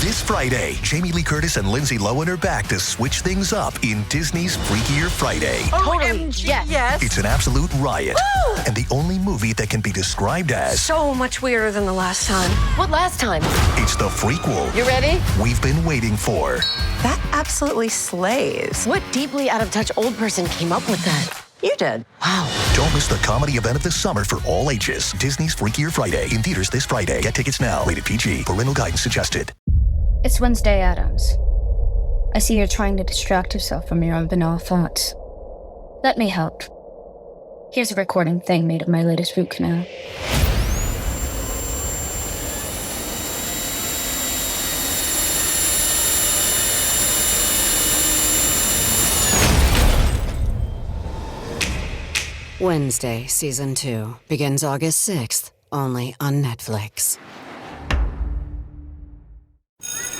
This Friday, Jamie Lee Curtis and Lindsay Lohan are back to switch things up in Disney's Freakier Friday. Totally, yes. It's an absolute riot, and the only movie that can be described as So much weirder than the last time. What last time? it's the frequel You ready? we've been waiting for. That absolutely slays. What deeply out of touch old person came up with that? You did. Wow. Don't miss the comedy event of the summer for all ages. Disney's Freakier Friday in theaters this Friday. Get tickets now. Rated PG. Parental guidance suggested. It's Wednesday Addams. I see you're trying to distract yourself from your own banal thoughts. Let me help. Here's a recording thing made of my latest root canal. Wednesday, Season 2, begins August 6th, only on Netflix.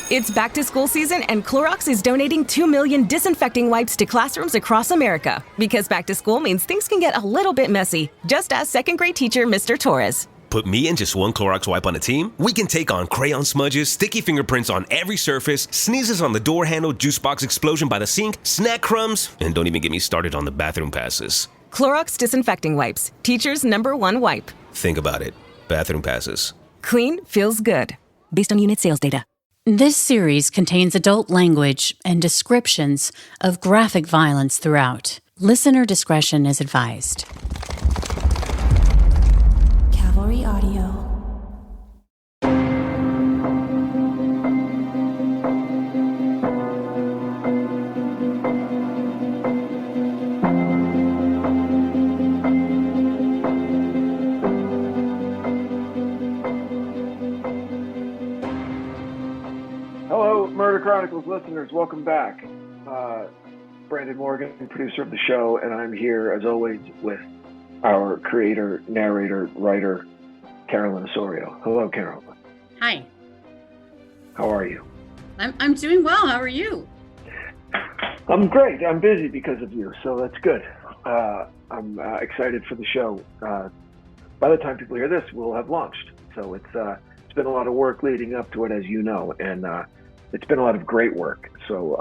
It's back to school season, and Clorox is donating 2 million disinfecting wipes to classrooms across America. Because back to school means things can get a little bit messy. Just ask second grade teacher Mr. Torres. Put me and just one Clorox wipe on a team? We can take on crayon smudges, sticky fingerprints on every surface, sneezes on the door handle, juice box explosion by the sink, snack crumbs, and don't even get me started on the bathroom passes. Clorox disinfecting wipes, teacher's #1 wipe. Think about it. Bathroom passes. Clean feels good. Based on unit sales data. This series contains adult language and descriptions of graphic violence throughout. Listener discretion is advised. Cavalry Audio. Hello, Murder Chronicles listeners. Welcome back. Brandon Morgan, producer of the show, and I'm here, as always, with our creator, narrator, writer, Carolyn Osorio. Hello, Carolyn. Hi. How are you? I'm doing well. How are you? I'm great. I'm busy because of you, so that's good. I'm excited for the show. By the time people hear this, we'll have launched. So it's been a lot of work leading up to it, as you know, and it's been a lot of great work. So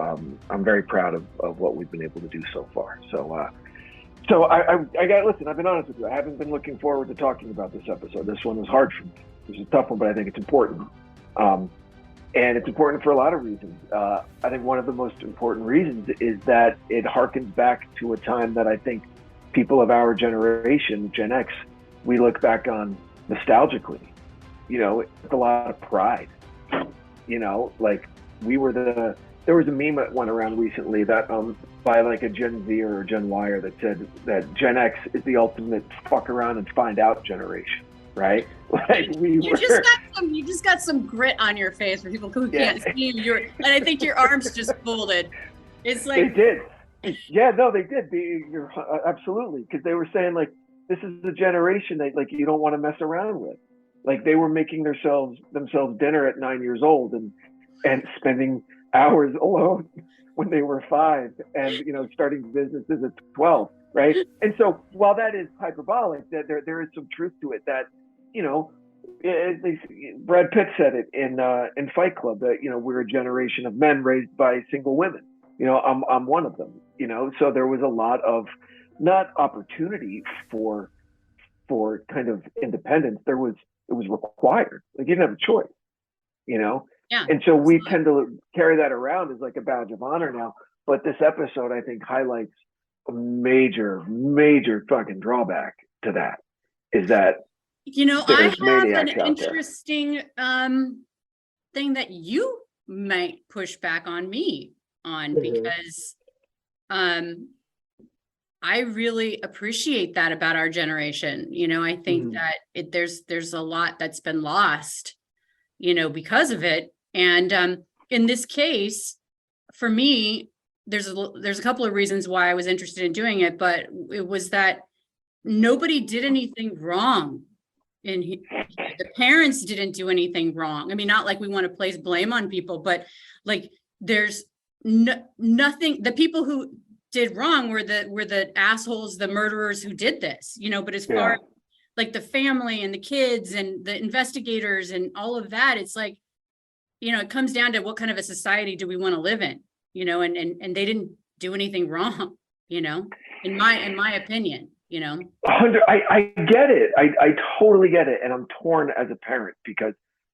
I'm very proud of what we've been able to do so far. So I got, listen, I've been honest with you. I haven't been looking forward to talking about this episode. This one was hard for me. It was a tough one, but I think it's important. And it's important for a lot of reasons. I think one of the most important reasons is that it harkens back to a time that I think people of our generation, Gen X, we look back on nostalgically, you know, with a lot of pride. You know, like there was a meme that went around recently that by like a Gen Z or a Gen Yer that said that Gen X is the ultimate fuck around and find out generation, right? Like you just got some grit on your face for people who can't see you. And I think your arms just folded. It's like they did. Yeah, no, they did. You're absolutely, because they were saying like this is the generation that like you don't want to mess around with. Like they were making themselves dinner at 9 years old and spending hours alone when they were 5 and, you know, starting businesses at 12, right? And so while that is hyperbolic, that there is some truth to it that, you know, Brad Pitt said it in Fight Club that, you know, we're a generation of men raised by single women. You know, I'm one of them, you know, so there was a lot of not opportunity for kind of independence. It was required. Like you didn't have a choice, you know? Yeah. And so we tend to carry that around as like a badge of honor now. But this episode, I think, highlights a major, major fucking drawback to that is that, you know, I have an interesting thing that you might push back on me on because I really appreciate that about our generation. You know, I think that there's a lot that's been lost, you know, because of it. And in this case, for me, there's a couple of reasons why I was interested in doing it, but it was that nobody did anything wrong. And the parents didn't do anything wrong. I mean, not like we want to place blame on people, but like there's nothing. The people who did wrong were the assholes, the murderers who did this, you know, but as far as like the family and the kids and the investigators and all of that, it's like it comes down to what kind of a society do we want to live in, and they didn't do anything wrong, in my opinion, 100. I get it. I totally get it. And I'm torn as a parent because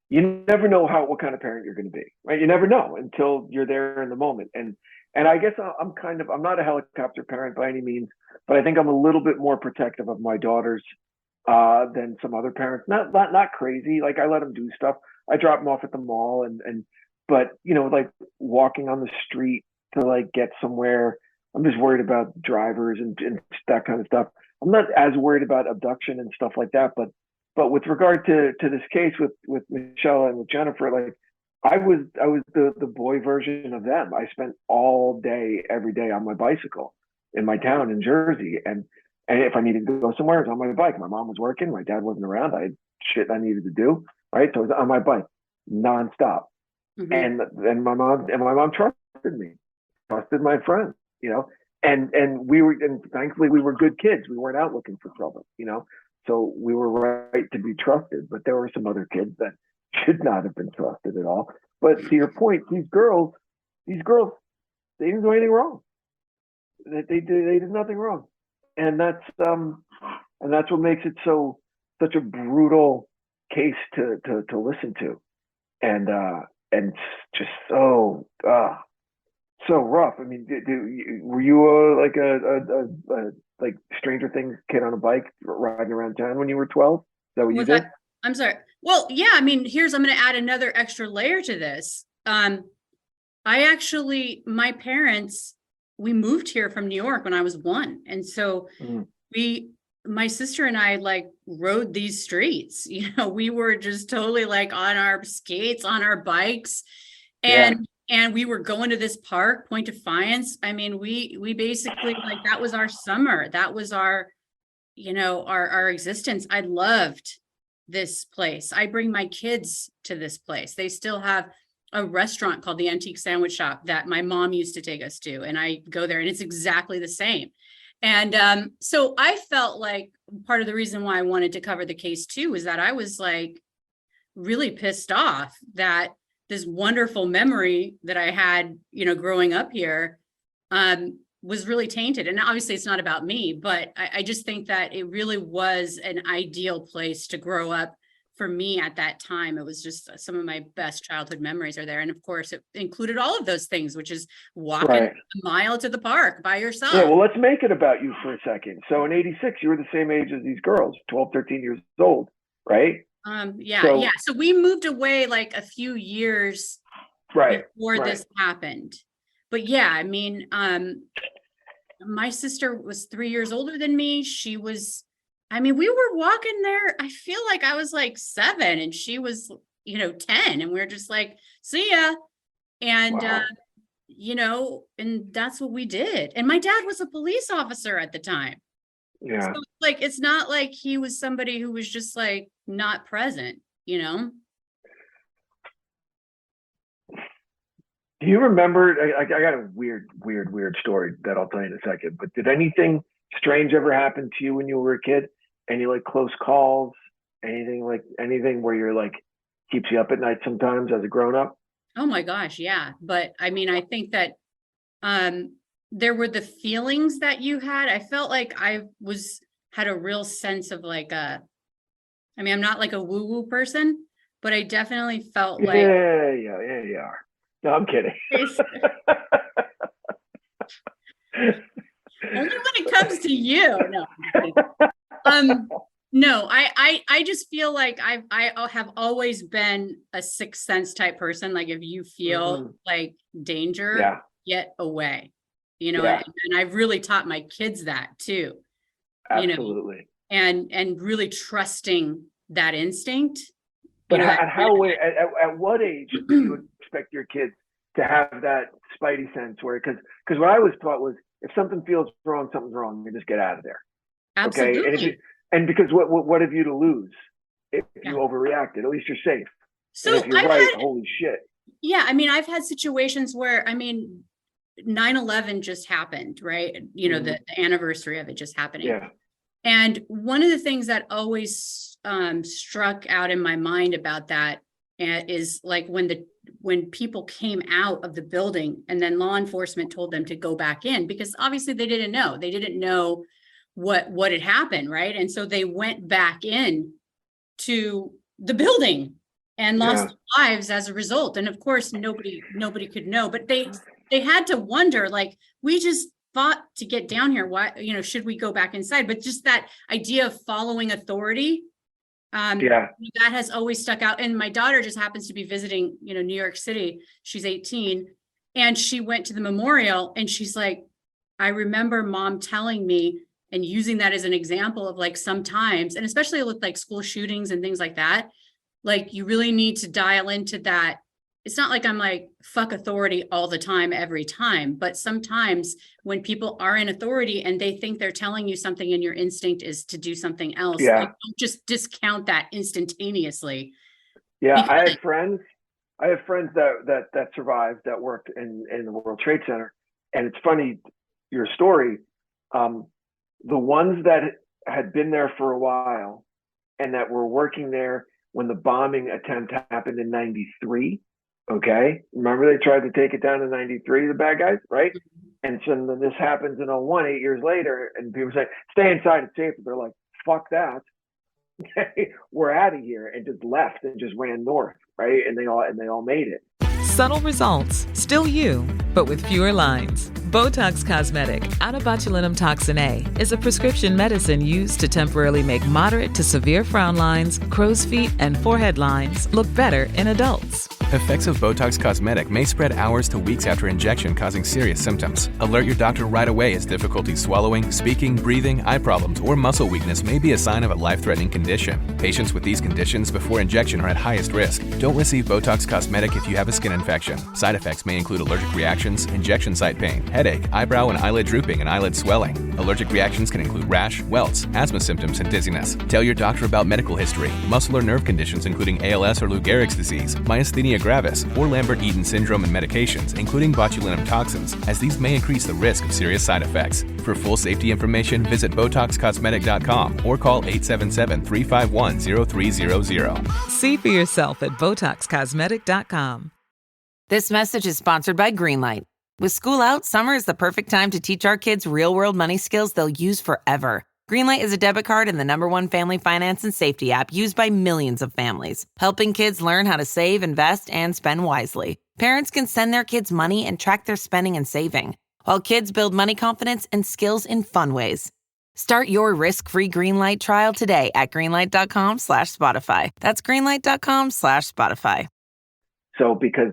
you never know what kind of parent you're going to be, right? You never know until you're there in the moment. And I guess I'm not a helicopter parent by any means, but I think I'm a little bit more protective of my daughters than some other parents. Not crazy. Like I let them do stuff. I drop them off at the mall but like walking on the street to like get somewhere, I'm just worried about drivers and that kind of stuff. I'm not as worried about abduction and stuff like that, but with regard to this case with Michelle and with Jennifer, like I was the boy version of them. I spent all day, every day on my bicycle in my town in Jersey. And if I needed to go somewhere, I was on my bike. My mom was working, my dad wasn't around. I had shit I needed to do, right? So I was on my bike nonstop. Mm-hmm. And my mom trusted me, trusted my friends, and thankfully we were good kids. We weren't out looking for trouble, so we were right to be trusted. But there were some other kids that should not have been trusted at all. But to your point, these girls, they didn't do anything wrong. They did nothing wrong, and that's what makes it such a brutal case to listen to, and just so rough. I mean, were you like a like Stranger Things kid on a bike riding around town when you were 12? Is that what you did? I'm sorry. Well, yeah. I mean, I'm going to add another extra layer to this. My parents, we moved here from New York when I was 1, and so my sister and I like rode these streets. We were just totally like on our skates, on our bikes, and we were going to this park, Point Defiance. I mean, we basically like that was our summer. That was our existence. I loved this place. I bring my kids to this place. They still have a restaurant called the Antique Sandwich Shop that my mom used to take us to, and I go there and it's exactly the same. And so I felt like part of the reason why I wanted to cover the case too is that I was like really pissed off that this wonderful memory that I had, growing up here, was really tainted. And obviously it's not about me, but I just think that it really was an ideal place to grow up for me at that time. It was just some of my best childhood memories are there. And of course it included all of those things, which is walking a mile to the park by yourself. Yeah, well, let's make it about you for a second. So in 86, you were the same age as these girls, 12, 13 years old, right? So we moved away like a few years before this happened. But yeah, I mean, my sister was 3 years older than me. We were walking there. I feel like I was like 7 and she was, 10, and we were just like, see ya. And, and that's what we did. And my dad was a police officer at the time. Yeah. So like, it's not like he was somebody who was just like not present, Do you remember, I got a weird story that I'll tell you in a second, but did anything strange ever happen to you when you were a kid? Any like close calls, anything where you're like, keeps you up at night sometimes as a grown up? Oh my gosh. Yeah. But I mean, I think that, there were the feelings that you had. I felt like I had a real sense of like I'm not like a woo-woo person, but I definitely felt like. Yeah, you are. No, I'm kidding. Only when it comes to you. No, no, I just feel like I have always been a sixth sense type person. Like if you feel like danger, get away. And I've really taught my kids that too. Absolutely. And really trusting that instinct. But at what age do you expect your kids to have that spidey sense where, because what I was taught was if something feels wrong, something's wrong, you just get out of there. Absolutely. Okay. And because what have you to lose if you overreacted? At least you're safe. So and if you're holy shit. Yeah. I mean, I've had situations where, 9/11 just happened, right? The anniversary of it just happening. Yeah. And one of the things that always struck out in my mind about that is like when when people came out of the building and then law enforcement told them to go back in, because obviously they didn't know what had happened, right? And so they went back in to the building and lost lives as a result. And of course, nobody could know, but they had to wonder, like, we just fought to get down here. Why, should we go back inside? But just that idea of following authority, that has always stuck out. And my daughter just happens to be visiting, New York City. She's 18, and she went to the memorial, and she's like, I remember mom telling me and using that as an example of, like, sometimes, and especially with like school shootings and things like that, like, you really need to dial into that. It's not like I'm like, fuck authority all the time, every time, but sometimes when people are in authority and they think they're telling you something and your instinct is to do something else, like, don't just discount that instantaneously. Yeah, I have friends that survived, that worked in the World Trade Center. And it's funny, your story, the ones that had been there for a while and that were working there when the bombing attempt happened in 93, okay? Remember they tried to take it down in 93, the bad guys, right? And so then this happens in 01, 8 years later, and people say, stay inside, it's safer. They're like, fuck that. We're out of here, and just left and just ran north, right? And they all made it. Subtle results, still you, but with fewer lines. Botox Cosmetic, out of botulinum toxin A, is a prescription medicine used to temporarily make moderate to severe frown lines, crow's feet, and forehead lines look better in adults. Effects of Botox Cosmetic may spread hours to weeks after injection, causing serious symptoms. Alert your doctor right away as difficulty swallowing, speaking, breathing, eye problems, or muscle weakness may be a sign of a life-threatening condition. Patients with these conditions before injection are at highest risk. Don't receive Botox Cosmetic if you have a skin infection. Side effects may include allergic reactions, injection site pain, headache, eyebrow and eyelid drooping, and eyelid swelling. Allergic reactions can include rash, welts, asthma symptoms, and dizziness. Tell your doctor about medical history, muscle or nerve conditions including ALS or Lou Gehrig's disease, myasthenia gravis, or Lambert-Eaton syndrome, and medications, including botulinum toxins, as these may increase the risk of serious side effects. For full safety information, visit BotoxCosmetic.com or call 877-351-0300. See for yourself at BotoxCosmetic.com. This message is sponsored by Greenlight. With school out, summer is the perfect time to teach our kids real-world money skills they'll use forever. Greenlight is a debit card and the #1 family finance and safety app used by millions of families, helping kids learn how to save, invest, and spend wisely. Parents can send their kids money and track their spending and saving, while kids build money confidence and skills in fun ways. Start your risk-free Greenlight trial today at greenlight.com/Spotify. That's greenlight.com/Spotify. So because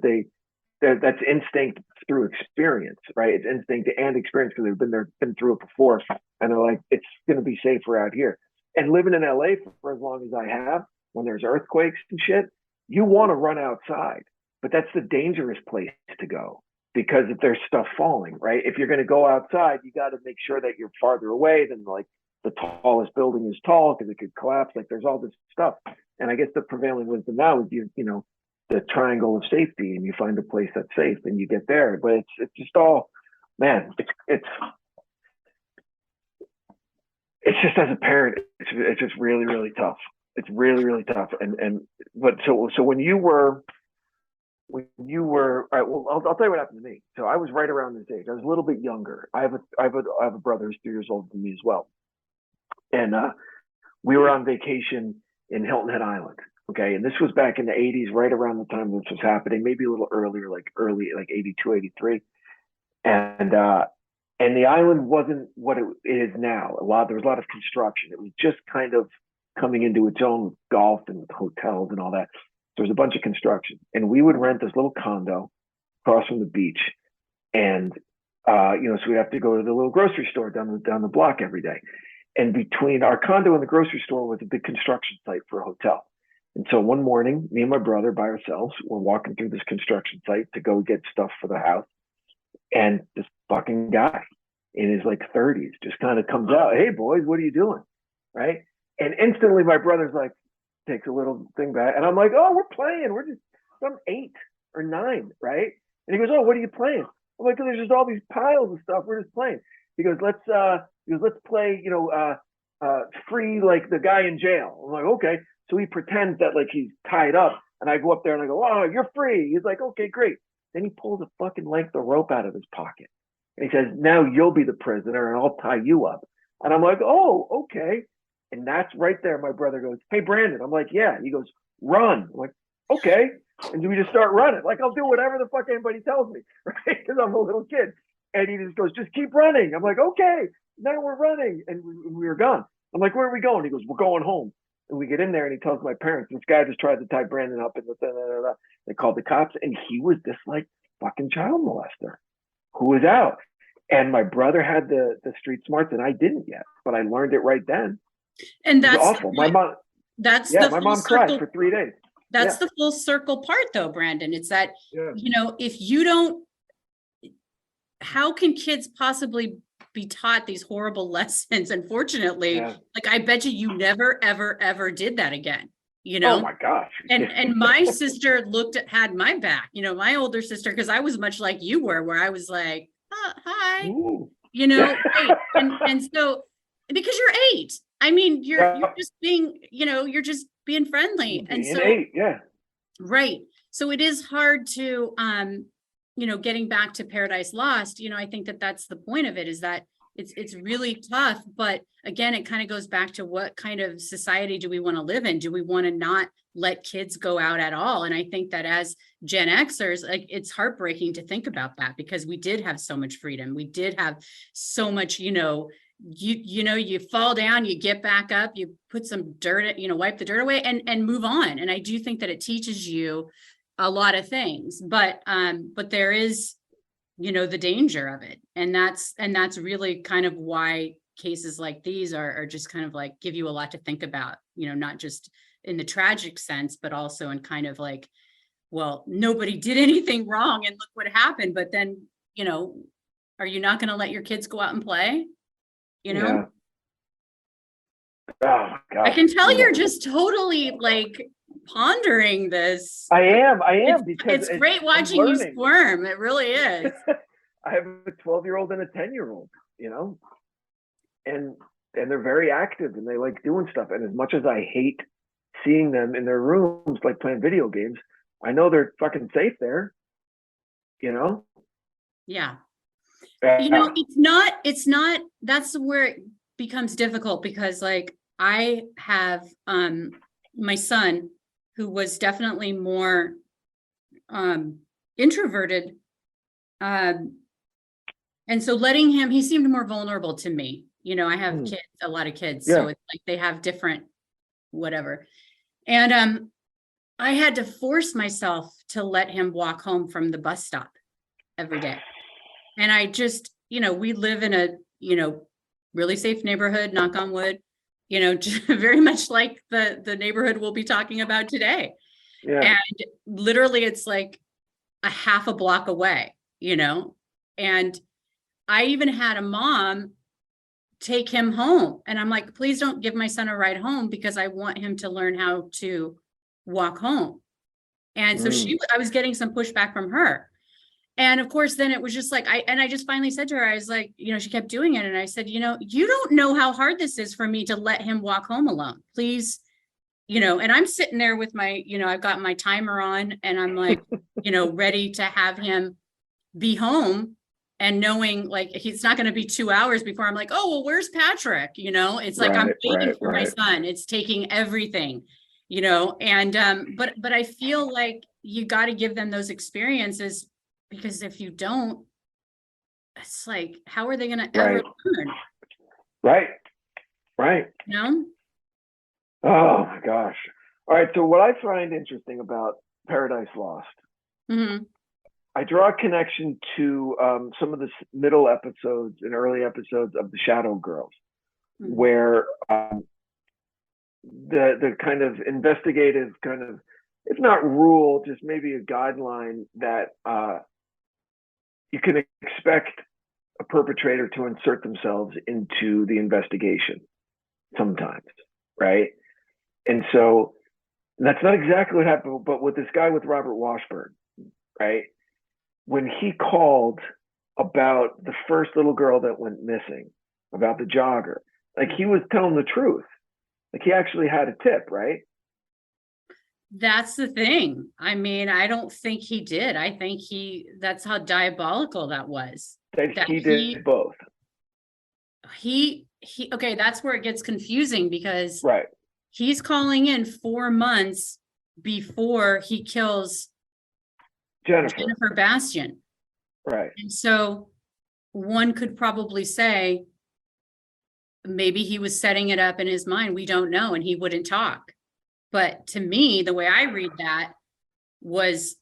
that's instinct through experience, right? It's instinct and experience because they've been through it before, and they're like, it's going to be safer out here. And living in LA for as long as I have, when there's earthquakes and shit, you want to run outside, but that's the dangerous place to go because if there's stuff falling, right? If you're going to go outside, you got to make sure that you're farther away than like the tallest building is tall because it could collapse. Like there's all this stuff, and I guess the prevailing wisdom now is you know. The triangle of safety, and you find a place that's safe and you get there. But it's just all, man, it's just as a parent, it's just really, really tough. It's really, really tough. But so when you were, all right, well, I'll tell you what happened to me. So I was right around this age. I was a little bit younger. I have a brother who's 3 years older than me as well. And we were on vacation in Hilton Head Island. Okay, and this was back in the 80s, right around the time this was happening, maybe a little earlier, like 82, 83. And the island wasn't what it is now. There was a lot of construction. It was just kind of coming into its own with golf and with hotels and all that. There was a bunch of construction. And we would rent this little condo across from the beach. And, so we'd have to go to the little grocery store down the block every day. And between our condo and the grocery store was a big construction site for a hotel. And so one morning, me and my brother by ourselves were walking through this construction site to go get stuff for the house. And this fucking guy in his like 30s just kind of comes out, hey boys, what are you doing? Right. And instantly my brother's like, takes a little thing back. And I'm like, oh, we're playing. We're just some 8 or 9. Right. And he goes, oh, what are you playing? I'm like, there's just all these piles of stuff. We're just playing. He goes, let's play, free like the guy in jail. I'm like, okay. So he pretends that like he's tied up And I go up there and I go, oh, you're free. He's like, okay, great. Then he pulls a fucking length of rope out of his pocket. And he says, now you'll be the prisoner and I'll tie you up. And I'm like, oh, okay. And that's right there. My brother goes, hey, Branden. I'm like, yeah. He goes, run. I'm like, okay. And we just start running. Like, I'll do whatever the fuck anybody tells me, right? Because I'm a little kid. And he just goes, just keep running. I'm like, okay. Now we're running. And we were gone. I'm like, where are we going? He goes, we're going home. And we get in there and he tells my parents, this guy just tried to tie Branden up. And they called the cops. And he was this like fucking child molester who was out. And my brother had the street smarts and I didn't yet, but I learned it right then. And that's awful. My mom, my mom cried for 3 days. That's the full circle part though, Branden. It's that, you know, if you don't, how can kids possibly be taught these horrible lessons? Unfortunately, like I bet you never, ever, ever did that again. You know? Oh my gosh. And my sister had my back, you know, my older sister, because I was much like you were, where I was like, hi, ooh. You know, and so because you're 8, I mean, you're just being, you know, you're just being friendly. And so 8, right. So it is hard to, you know, getting back to Paradise Lost, you know, I think that that's the point of it, is that it's really tough. But again, it kind of goes back to what kind of society do we want to live in? Do we want to not let kids go out at all? And I think that as Gen Xers, like, it's heartbreaking to think about that, because we did have so much freedom. We did have so much, you know, you fall down, you get back up, you put some dirt, you know, wipe the dirt away and move on. And I do think that it teaches you a lot of things, but there is, you know, the danger of it. And that's really kind of why cases like these are just kind of like give you a lot to think about, you know, not just in the tragic sense, but also in kind of like, well, nobody did anything wrong and look what happened. But then, you know, are you not going to let your kids go out and play? You know? Oh my God. I can tell you're just totally like pondering this. I am because it's great watching you squirm. It really is. I have a 12-year-old and a 10-year-old, you know, and they're very active and they like doing stuff. And as much as I hate seeing them in their rooms, like playing video games, I know they're fucking safe there, you know? Yeah. You know, it's not, that's where it becomes difficult, because like I have my son, who was definitely more introverted. And so letting him, he seemed more vulnerable to me. You know, I have kids, a lot of kids. So it's like they have different whatever. And I had to force myself to let him walk home from the bus stop every day. And I just, you know, we live in a, you know, really safe neighborhood, knock on wood, you know, very much like the neighborhood we'll be talking about today. And literally it's like a half a block away, you know, and I even had a mom take him home. And I'm like, please don't give my son a ride home, because I want him to learn how to walk home. And so I was getting some pushback from her. And of course, then it was just like, I just finally said to her, I was like, you know, she kept doing it. And I said, you know, you don't know how hard this is for me to let him walk home alone, please. You know, and I'm sitting there with my, you know, I've got my timer on and I'm like, you know, ready to have him be home, and knowing like, he's not going to be 2 hours before I'm like, oh, well, where's Patrick? You know, it's like, I'm waiting for my son. It's taking everything, you know, and, but I feel like you got to give them those experiences, because if you don't, it's like, how are they going to ever learn? Right. You know? Oh my gosh. All right. So what I find interesting about Paradise Lost, I draw a connection to some of the middle episodes and early episodes of the Shadow Girls, where the kind of investigative kind of, if not rule, just maybe a guideline that you can expect a perpetrator to insert themselves into the investigation sometimes, right? And so that's not exactly what happened, but with this guy, with Robert Washburn, right? When he called about the first little girl that went missing, about the jogger, like he was telling the truth. Like he actually had a tip, right? That's the thing. I mean, I don't think he did. I think that's how diabolical that was. That he did both. Okay, that's where it gets confusing because right. He's calling in 4 months before he kills Jennifer Bastian. Right. And so one could probably say maybe he was setting it up in his mind. We don't know, and he wouldn't talk. But to me, the way I read that was,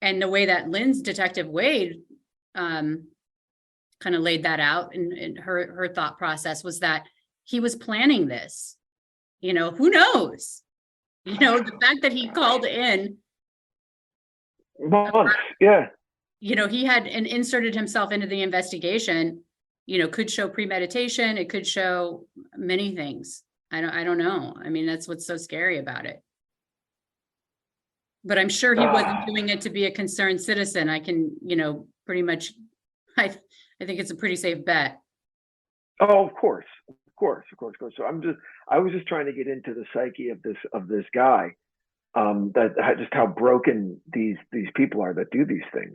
and the way that Lynn's Detective Wade kind of laid that out in her thought process was that he was planning this. You know, who knows? You know, the fact that he called in months, yeah. You know, he had inserted himself into the investigation, you know, could show premeditation. It could show many things. I don't know. I mean, that's what's so scary about it. But I'm sure he wasn't doing it to be a concerned citizen. I can, you know, pretty much, I think it's a pretty safe bet. Oh, of course. So I was just trying to get into the psyche of this guy, that just how broken these people are that do these things.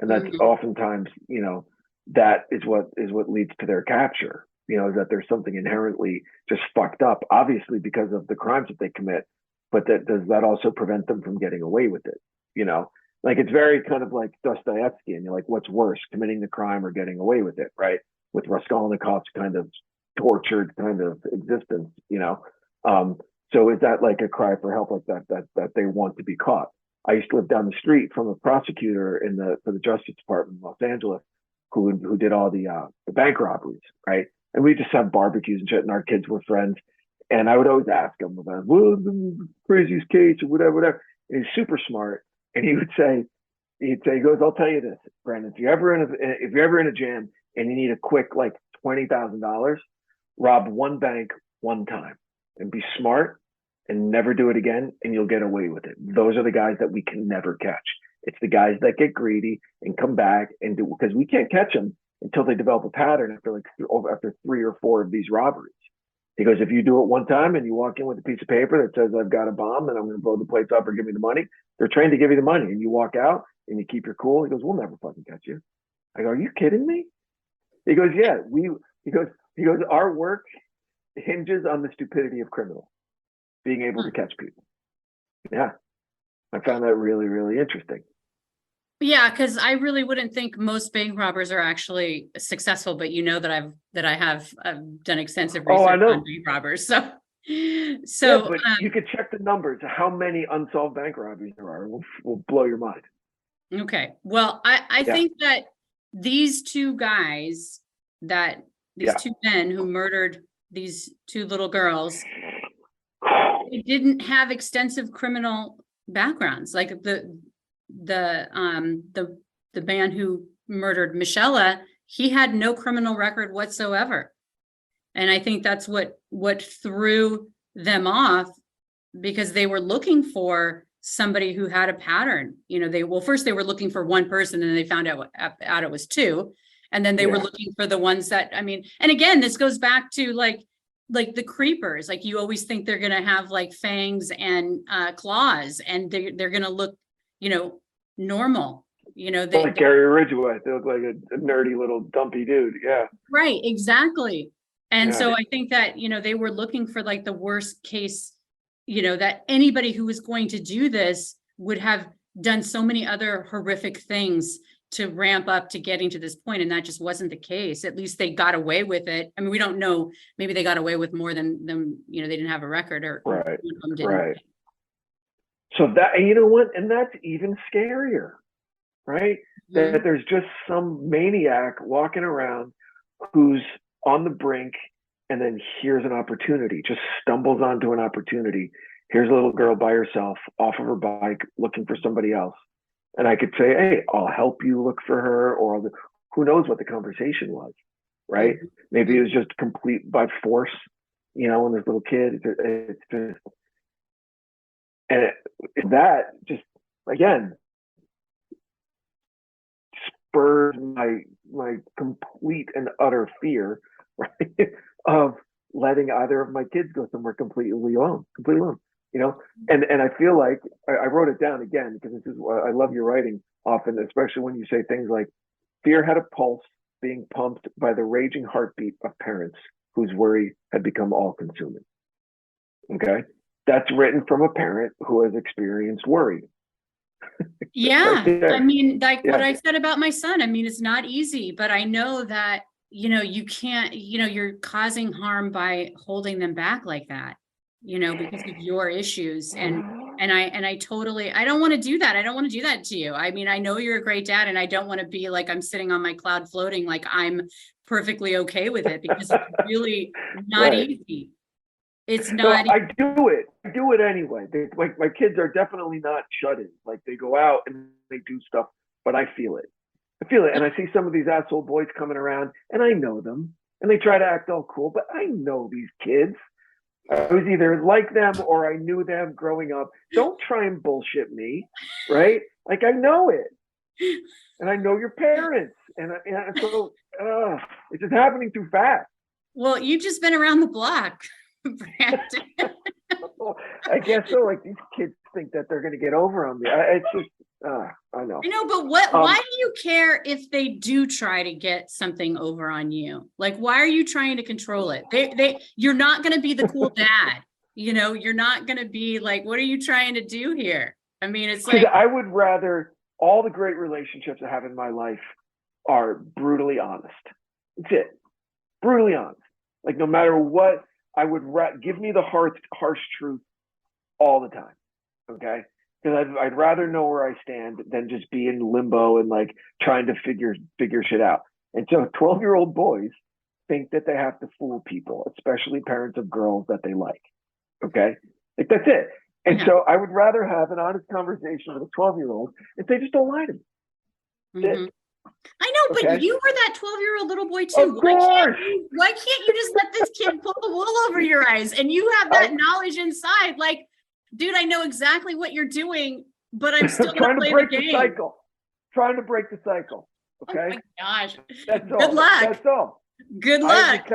And that's oftentimes, you know, that is what leads to their capture, you know, that there's something inherently just fucked up, obviously because of the crimes that they commit, but does that also prevent them from getting away with it? You know, like it's very kind of like Dostoevsky, and you're like, what's worse, committing the crime or getting away with it, right? With Raskolnikov's kind of tortured kind of existence, you know. So is that like a cry for help, like that they want to be caught? I used to live down the street from a prosecutor for the Justice Department in Los Angeles, who did all the bank robberies, right? And we just have barbecues and shit, and our kids were friends. And I would always ask him about, well, the craziest case or whatever. And he's super smart, and he goes, I'll tell you this, Branden, if you're ever in a jam and you need a quick like $20,000, rob one bank one time and be smart and never do it again, and you'll get away with it. Those are the guys that we can never catch. It's the guys that get greedy and come back and do, because we can't catch them until they develop a pattern after 3 or 4 of these robberies. He goes, if you do it one time and you walk in with a piece of paper that says I've got a bomb and I'm going to blow the place up or give me the money, they're trained to give you the money, and you walk out and you keep your cool. He goes, we'll never fucking catch you. I go, are you kidding me? He goes, yeah, he goes, our work hinges on the stupidity of criminals being able to catch people. Yeah. I found that really, really interesting. Yeah, because I really wouldn't think most bank robbers are actually successful, but you know that I have done extensive research on bank robbers. So yeah, but you could check the numbers. How many unsolved bank robberies there are will blow your mind. Okay. Well, I think that these two guys, two men who murdered these 2 little girls, they didn't have extensive criminal backgrounds. Like the man who murdered Michelle, he had no criminal record whatsoever. And I think that's what threw them off, because they were looking for somebody who had a pattern. You know, first they were looking for one person, and then they found out it was 2. And then they were looking for the ones that, I mean, and again, this goes back to like the creepers. Like, you always think they're going to have like fangs and claws, and they're going to look, you know, normal. You know, like Gary Ridgway, they look like a nerdy little dumpy dude. Yeah. Right. Exactly. And so I think that, you know, they were looking for like the worst case, you know, that anybody who was going to do this would have done so many other horrific things to ramp up to getting to this point. And that just wasn't the case. At least they got away with it. I mean, we don't know, maybe they got away with more than them, you know, they didn't have a record, or right. Didn't. Right. So that, and you know what? And that's even scarier, right? Mm-hmm. That there's just some maniac walking around who's on the brink, and then here's an opportunity, just stumbles onto an opportunity. Here's a little girl by herself off of her bike looking for somebody else. And I could say, hey, I'll help you look for her, or who knows what the conversation was, right? Mm-hmm. Maybe it was just complete by force, you know, when this little kid, it's just, and that just, again, spurs my complete and utter fear, right, of letting either of my kids go somewhere completely alone. You And I feel like I wrote it down again because this is I love your writing often, especially when you say things like fear had a pulse being pumped by the raging heartbeat of parents whose worry had become all consuming. Okay. That's written from a parent who has experienced worry. Yeah. I mean, like Yeah. what I said about my son, I mean, it's not easy, but I know that, you can't, you're causing harm by holding them back like that, because of your issues. And I totally, I don't want to do that. I don't want to do that to you. I mean, I know you're a great dad, and I don't want to be like, I'm sitting on my cloud floating, like I'm perfectly okay with it, because it's really not Right. easy. It's So not. I do it anyway. My kids are definitely not shut-ins. Like they go out and they do stuff, but I feel it. And I see some of these asshole boys coming around, and I know them, and they try to act all cool, but I know these kids. I was either like them or I knew them growing up. Don't try and bullshit me, right? Like I know it, and I know your parents, and so it's just happening too fast. Well, you've just been around the block, Branden. I guess so. Like these kids think that they're going to get over on me. It's just, I know. I know, but why do you care if they do try to get something over on you? Like, why are you trying to control it? You're not going to be the cool dad. You're not going to be like, what are you trying to do here? I mean, it's like, I would rather all the great relationships I have in my life are brutally honest. That's it. Brutally honest. Like no matter what, I would give me the harsh truth all the time. Okay. Because I'd rather know where I stand than just be in limbo and like trying to figure shit out. And so 12-year-old boys think that they have to fool people, especially parents of girls that they like. Okay. Like that's it. And so I would rather have an honest conversation with a 12-year-old and say, just don't lie to me. mm-hmm. I know, but Okay. you were that 12-year-old little boy too. Of course. Why can't you just let this kid pull the wool over your eyes and you have that knowledge inside? Like, dude, I know exactly what you're doing, but I'm still trying play to break the game. cycle. Trying to break the cycle. Okay. Oh my gosh. That's all. Good luck. That's all. Good luck.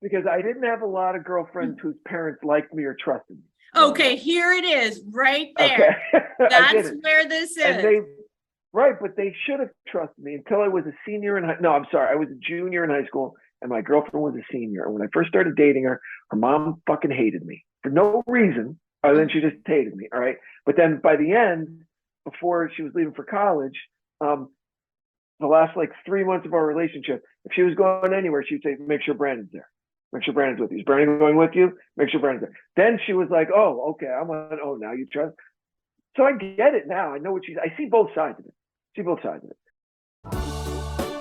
Because I didn't have a lot of girlfriends whose parents liked me or trusted me. Okay, here it is, right there. Okay. That's where this is. And but they should have trusted me until I was a senior in I was a junior in high school, and my girlfriend was a senior. And when I first started dating her, her mom fucking hated me for no reason other than she just hated me. All right. But then by the end, before she was leaving for college, the last like 3 months of our relationship, if she was going anywhere, she'd say, make sure Branden's there. Make sure Brandon's with you. Is Brandon going with you? Make sure Brandon's there. Then she was like, oh, okay. Now you trust. So I get it now. I know I see both sides of it.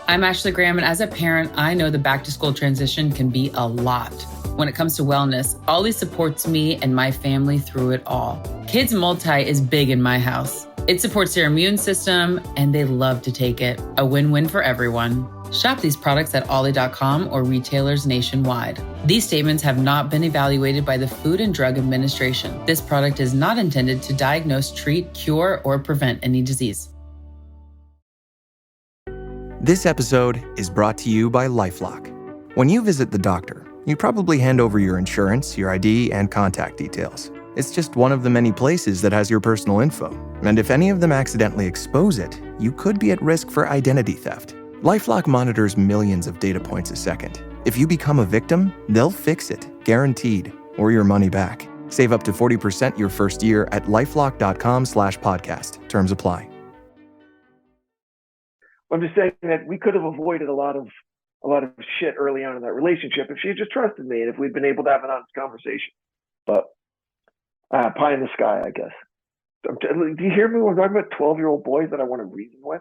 I'm Ashley Graham, and as a parent, I know the back to school transition can be a lot. When it comes to wellness, Ollie supports me and my family through it all. Kids Multi is big in my house. It supports their immune system, and they love to take it. A win-win for everyone. Shop these products at ollie.com or retailers nationwide. These statements have not been evaluated by the Food and Drug Administration. This product is not intended to diagnose, treat, cure, or prevent any disease. This episode is brought to you by LifeLock. When you visit the doctor, you probably hand over your insurance, your ID, and contact details. It's just one of the many places that has your personal info. And if any of them accidentally expose it, you could be at risk for identity theft. LifeLock monitors millions of data points a second. If you become a victim, they'll fix it, guaranteed, or your money back. Save up to 40% your first year at lifelock.com/podcast. Terms apply. I'm just saying that we could have avoided a lot of shit early on in that relationship if she had just trusted me and if we'd been able to have an honest conversation. But pie in the sky, I guess. Do you hear me? We're talking about 12-year-old boys that I want to reason with.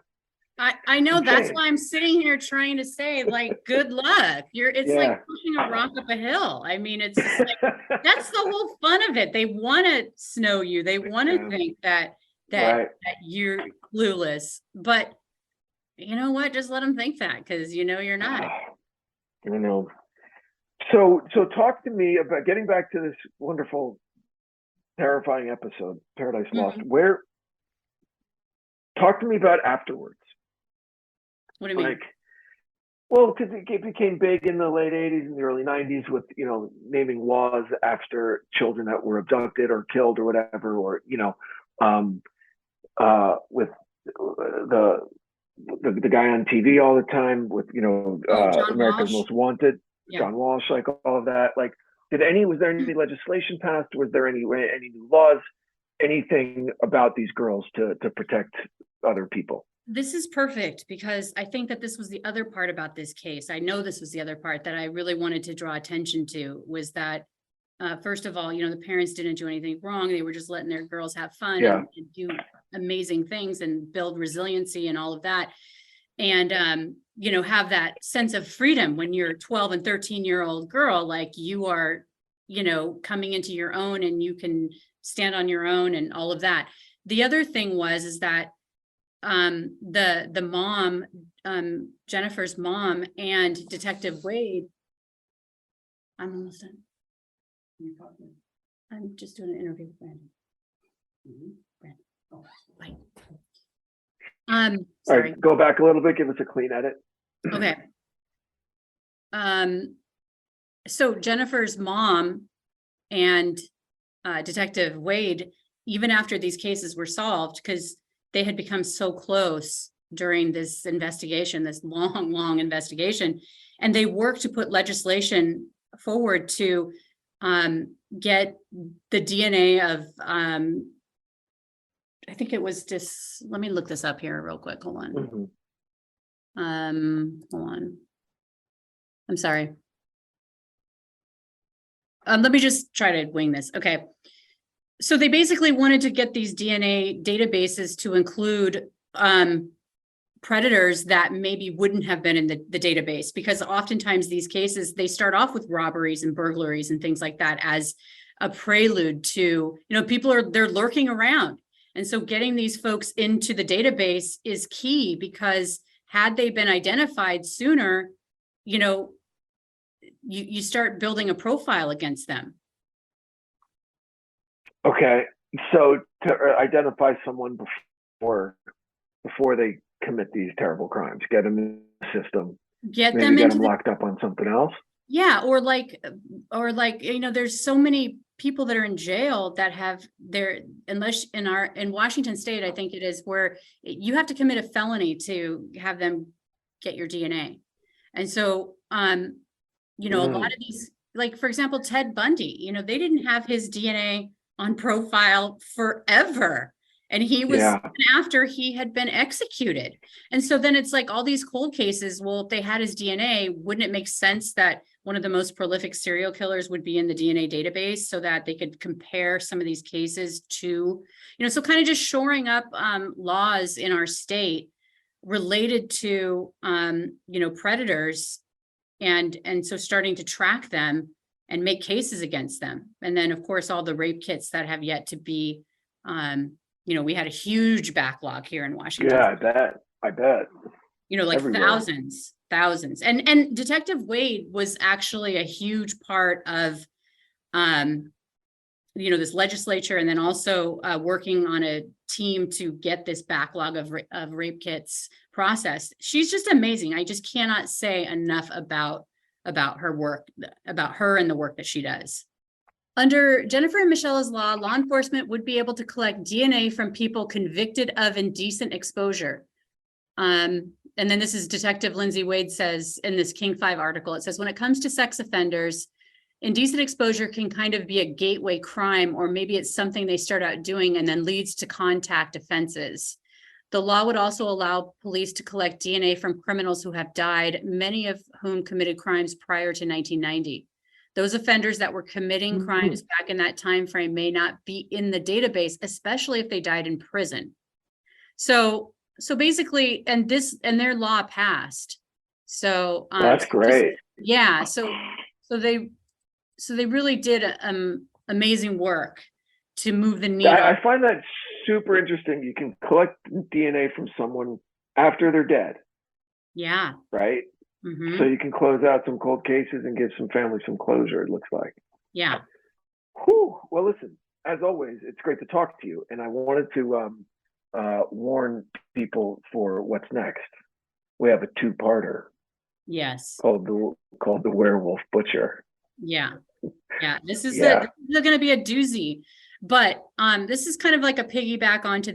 I know. That's why I'm sitting here trying to say, like, good luck. It's like pushing a rock up a hill. I mean, it's just like, that's the whole fun of it. They want to snow you. They want to think that you're clueless. But you know what? Just let them think that, because you're not. I know. So talk to me about getting back to this wonderful, terrifying episode, Paradise Lost. Talk to me about afterwards. What do you mean? Like, Well, because it became big in the late 80s and the early 90s with, naming laws after children that were abducted or killed or whatever, or, with the guy on TV all the time with, America's Walsh. Most Wanted, Yeah. John Walsh, like all of that. Like, was there any legislation passed? Was there any new laws, anything about these girls to protect other people? This is perfect because I think that this was the other part about this case. I know this was the other part that I really wanted to draw attention to was that, first of all, the parents didn't do anything wrong. They were just letting their girls have fun and do amazing things and build resiliency and all of that. And, have that sense of freedom when you're a 12 and 13-year-old girl, like you are, coming into your own and you can stand on your own and all of that. The other thing is that the mom, Jennifer's mom and Detective Wade, I'm almost done. I'm just doing an interview with Branden. Branden. Oh, bye. Sorry. All right, go back a little bit, give us a clean edit. Okay. So Jennifer's mom and Detective Wade, even after these cases were solved, because they had become so close during this investigation, this long investigation, and they worked to put legislation forward to get the DNA of, I think it was just, let me look this up here real quick. Hold on. Hold on. I'm sorry. Let me just try to wing this. Okay. So they basically wanted to get these DNA databases to include predators that maybe wouldn't have been in the database, because oftentimes these cases, they start off with robberies and burglaries and things like that as a prelude to, they're lurking around. And so getting these folks into the database is key, because had they been identified sooner, you start building a profile against them. Okay, so to identify someone before they commit these terrible crimes, get them in the system, get them into locked up on something else. Yeah, or there's so many people that are in jail that have unless in Washington State, I think it is, where you have to commit a felony to have them get your DNA. And so a lot of these, like for example, Ted Bundy, they didn't have his DNA on profile forever. And he was after he had been executed. And so then it's like all these cold cases. Well, if they had his DNA, wouldn't it make sense that one of the most prolific serial killers would be in the DNA database so that they could compare some of these cases to, so kind of just shoring up laws in our state related to, predators and so starting to track them and make cases against them. And then of course, all the rape kits that have yet to be, we had a huge backlog here in Washington. Yeah, I bet. Like everywhere. thousands. And Detective Wade was actually a huge part of, this legislature, and then also working on a team to get this backlog of rape kits processed. She's just amazing. I just cannot say enough about her work, about her and the work that she does. Under Jennifer and Michelle's law enforcement would be able to collect DNA from people convicted of indecent exposure. And then this is Detective Lindsay Wade says in this King 5 article, it says, when it comes to sex offenders, indecent exposure can kind of be a gateway crime, or maybe it's something they start out doing and then leads to contact offenses. The law would also allow police to collect DNA from criminals who have died, many of whom committed crimes prior to 1990. Those offenders that were committing crimes back in that time frame may not be in the database, especially if they died in prison. So basically, and their law passed. So that's great. So they really did amazing work to move the needle. I find that super interesting. You can collect DNA from someone after they're dead. Yeah. Right. Mm-hmm. So you can close out some cold cases and give some families some closure, it looks like. Yeah. Whew. Well, listen, as always, it's great to talk to you. And I wanted to warn people for what's next. We have a two-parter. Yes. called the Werewolf Butcher. Yeah. Yeah. This is Yeah. going to be a doozy. But this is kind of like a piggyback onto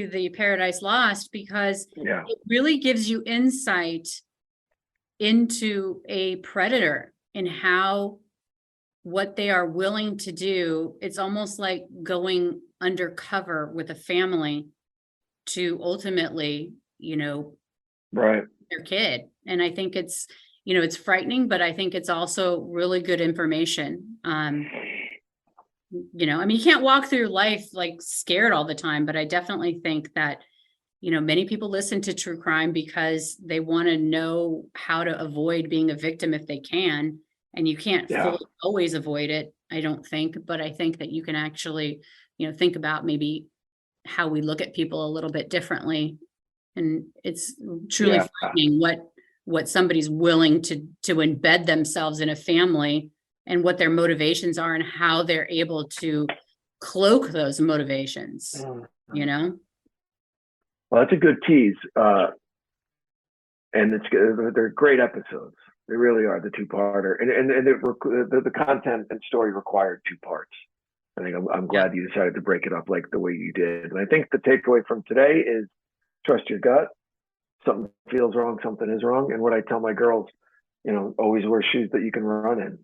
the Paradise Lost, because it really gives you insight into a predator and what they are willing to do. It's almost like going undercover with a family to ultimately, right, their kid. And I think it's, it's frightening, but I think it's also really good information. You can't walk through life like scared all the time, but I definitely think that, many people listen to true crime because they want to know how to avoid being a victim if they can. And you can't fully always avoid it, I don't think, but I think that you can actually, think about maybe how we look at people a little bit differently. And it's truly frightening what somebody's willing to embed themselves in a family, and what their motivations are, and how they're able to cloak those motivations, Well, that's a good tease. And they're great episodes. They really are, the two-parter. And the content and story required 2 parts. I think I'm glad you decided to break it up like the way you did. And I think the takeaway from today is trust your gut. Something feels wrong, something is wrong. And what I tell my girls, always wear shoes that you can run in.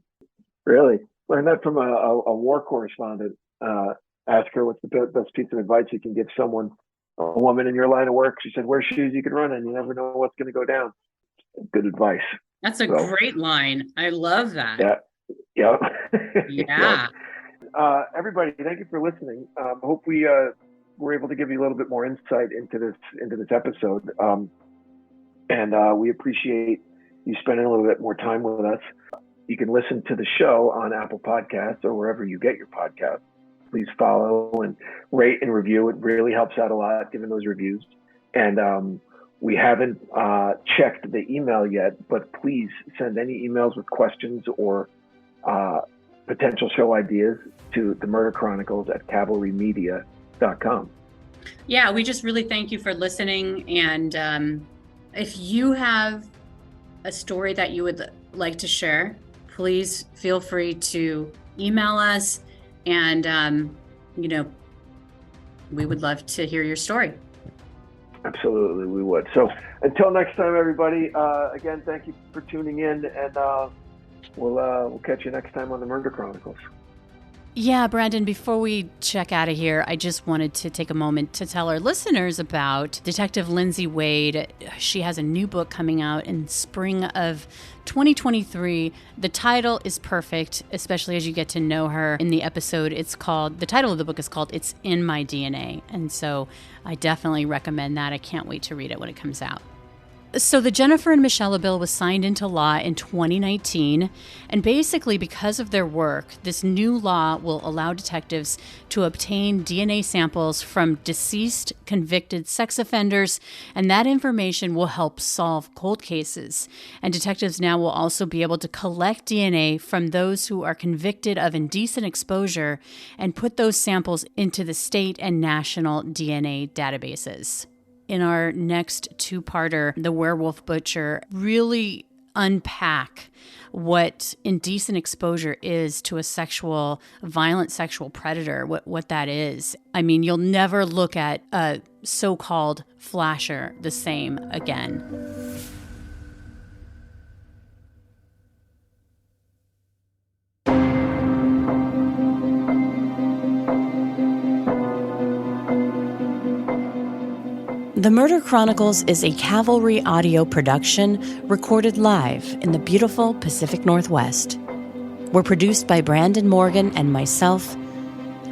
Really? Learned that from a war correspondent. Ask her what's the best piece of advice you can give someone, a woman in your line of work. She said, wear shoes you can run in. You never know what's going to go down. Good advice. That's a great line. I love that. Yeah. Yeah. Everybody, thank you for listening. Hope we were able to give you a little bit more insight into this episode. And we appreciate you spending a little bit more time with us. You can listen to the show on Apple Podcasts or wherever you get your podcasts. Please follow and rate and review. It really helps out a lot, giving those reviews. And we haven't checked the email yet, but please send any emails with questions or potential show ideas to the Murder Chronicles at cavalrymedia.com. Yeah, we just really thank you for listening. And if you have a story that you would like to share, please feel free to email us, and we would love to hear your story. Absolutely, we would. So until next time, everybody, again, thank you for tuning in, and we'll catch you next time on the Murder Chronicles. Yeah, Branden, before we check out of here, I just wanted to take a moment to tell our listeners about Detective Lindsay Wade. She has a new book coming out in spring of 2023. The title is perfect, especially as you get to know her in the episode. The title of the book is called It's in My DNA. And so I definitely recommend that. I can't wait to read it when it comes out. So the Jennifer and Michelle bill was signed into law in 2019, and basically because of their work, this new law will allow detectives to obtain DNA samples from deceased convicted sex offenders, and that information will help solve cold cases. And detectives now will also be able to collect DNA from those who are convicted of indecent exposure and put those samples into the state and national DNA databases. In our next 2-parter, The Werewolf Butcher, really unpack what indecent exposure is to a violent sexual predator, what that is. I mean, you'll never look at a so-called flasher the same again. The Murder Chronicles is a Cavalry audio production recorded live in the beautiful Pacific Northwest. We're produced by Branden Morgan and myself.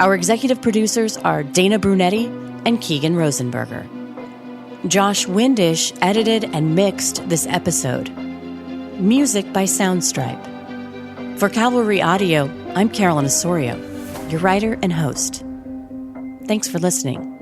Our executive producers are Dana Brunetti and Keegan Rosenberger. Josh Windish edited and mixed this episode. Music by Soundstripe. For Cavalry Audio, I'm Carolyn Osorio, your writer and host. Thanks for listening.